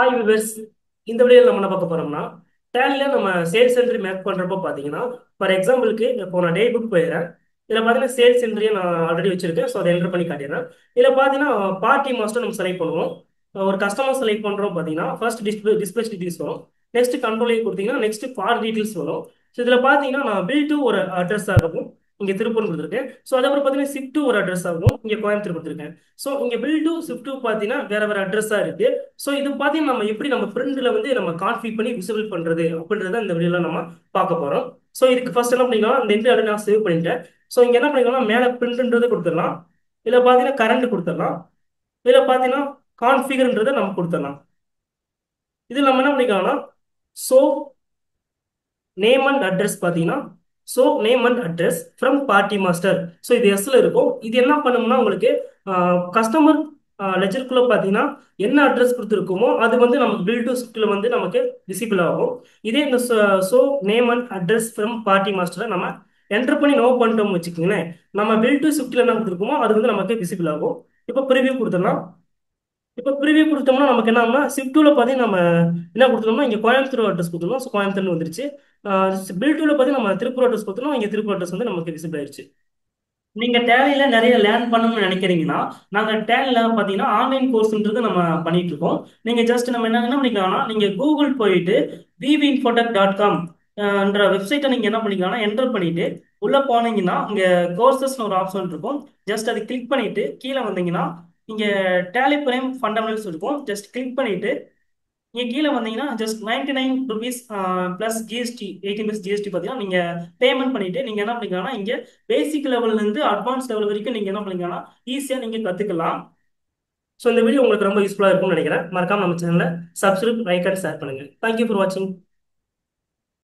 Hi viewers. இந்த வீடியோவில் நம்ம என்ன பார்க்க போறோம்னா, டேலியில் நம்ம சேல்ஸ் என்ட்ரி மேக் பண்ணுறப்போ பார்த்தீங்கன்னா, ஃபார் எக்ஸாம்பிளுக்கு இப்போ நான் டே புக் போயிடுறேன். இதில் பார்த்தீங்கன்னா சேல்ஸ் என்ட்ரியை நான் ஆல்ரெடி வச்சிருக்கேன். ஸோ அதை என்ட்ரு பண்ணி காட்டிடுறேன். இதில் பார்த்தீங்கன்னா பார்ட்டி மாஸ்டர் நம்ம செலக்ட் பண்ணுவோம். ஒரு கஸ்டமர் செலக்ட் பண்ணுறோம் பார்த்தீங்கன்னா ஃபர்ஸ்ட் டிஸ்பிளே டீட்டெயில்ஸ் வரும். நெக்ஸ்ட் கண்ட்ரோலே கொடுத்தீங்கன்னா நெக்ஸ்ட் ஃபார் டீட்டெயில்ஸ் வரும். ஸோ இதில் பார்த்தீங்கன்னா நான் பில் டு ஒரு அட்ரஸ் ஆகும், இங்கே திருப்பூர் கொடுத்துருக்கேன். ஸோ அதுக்கப்புறம் பார்த்தீங்கன்னா ஷிஃப்ட் டு ஒரு அட்ரஸ் ஆகும், இங்கே கோயம்புத்தூர் கொடுத்துருக்கேன். ஸோ இங்கே பில் டு ஷிஃப்ட் டு பார்த்தீங்கன்னா வேற வேற அட்ரஸாக இருக்கு. ஸோ இது பார்த்தீங்கன்னா நம்ம எப்படி நம்ம பிரிண்ட்ல வந்து நம்ம கான்ஃபிக் பண்ணி விசிபிள் பண்றது அப்படின்றத இந்த வீடியோல நம்ம பார்க்க போறோம். ஸோ இதுக்கு ஃபர்ஸ்ட் என்ன பண்ணிக்கலாம், இந்த என்ட்ரி ஆல்ரெடி நான் சேவ் பண்ணிட்டேன். ஸோ இங்க என்ன பண்ணிக்கலாம், மேலே பிரிண்ட்ன்றதை கொடுத்துடலாம். இதுல பார்த்தீங்கன்னா கரண்ட் கொடுத்துடலாம். இதுல பார்த்தீங்கன்னா கான்ஃபிகர்ன்றதை நம்ம கொடுத்துடலாம். இது நம்ம என்ன பண்ணிக்கலாம்னா ஸோ நேம் அண்ட் அட்ரஸ் பார்த்தீங்கன்னா so name and address from party master. So இது எஸ்ல இருக்கும். இது என்ன பண்ணும்னா உங்களுக்கு கஸ்டமர் லெஜருக்குள்ள பார்த்தீங்கன்னா என்ன அட்ரஸ் கொடுத்துருக்கோமோ அது வந்து நமக்கு பில் டு ஸ்கிரிப்ட்ல வந்து நமக்கு விசிபிள் ஆகும். இதே இந்த so name and address from party மாஸ்டரை நம்ம என்டர் பண்ணி நோ பண்ணிட்டோம்னு வச்சுக்கோங்களேன், நம்ம பில் டு ஸ்கிரிப்ட்ல என்ன கொடுத்துருக்கோமோ அது வந்து நமக்கு விசிபிள் ஆகும். இப்போ ப்ரிவியூ கொடுத்துடலாம். இப்போ ப்ரிவியூ கொடுத்தோம்னா நமக்கு என்ன ஆகும்னா ஷிஃப்ட் டூல பார்த்தீங்கன்னா நம்ம என்ன கொடுத்துருந்தோம்னா இங்கே கோயம்புத்தூர் அட்ரஸ் கொடுத்துருந்தோம். ஸோ கோயம்புத்தூர்னு வந்துருச்சு. பில் டூல பார்த்தீங்கன்னா நம்ம திருப்பூர் அட்ரஸ் கொடுத்துருந்தோம், இங்கே திருப்பூர் அட்ரஸ் வந்து நமக்கு விசிபிள் ஆயிடுச்சு. நீங்க டேலியில நிறைய லேர்ன் பண்ணணும்னு நினைக்கிறீங்கன்னா, நாங்க டேலியில பாத்தீங்கன்னா ஆன்லைன் கோர்ஸ்ன்றது நம்ம பண்ணிட்டு இருக்கோம். நீங்க ஜஸ்ட் நம்ம என்ன பண்ணிக்கலாம்னா, நீங்க கூகுள் போயிட்டு vvinfotech.com என்ற வெப்சைட்டை நீங்க என்ன பண்ணிக்கலாம்னா என்டர் பண்ணிட்டு உள்ள போனீங்கன்னா இங்க கோர்சஸ்னு ஒரு ஆப்ஷன் இருக்கும். ஜஸ்ட் அதை கிளிக் பண்ணிட்டு கீழே வந்தீங்கன்னா இங்க டேலி பிரைம் ஃபண்டமெண்டல்ஸ் இருக்கும். ஜஸ்ட் கிளிக் பண்ணிட்டு நீங்க கீழே வந்தீங்கன்னா just 99 rupees plus GST 18 GST பார்த்தீங்கன்னா நீங்க பேமெண்ட் பண்ணிட்டு நீங்க என்ன பண்ணிக்கலாம்னா இங்க பேசிக் லெவல்ல இருந்து அட்வான்ஸ் லெவல் வரைக்கும் நீங்க என்ன பண்ணிக்கலாம்னா ஈஸியா நீங்க கத்துக்கலாம். ஸோ இந்த வீடியோ உங்களுக்கு ரொம்ப யூஸ்ஃபுல்லா இருக்கும்னு நினைக்கிறேன். மறக்காம நம்ம சேனலை சப்ஸ்கிரைப், லைக் அண்ட் ஷேர் பண்ணுங்க. தேங்க்யூ ஃபார் வாட்சிங்.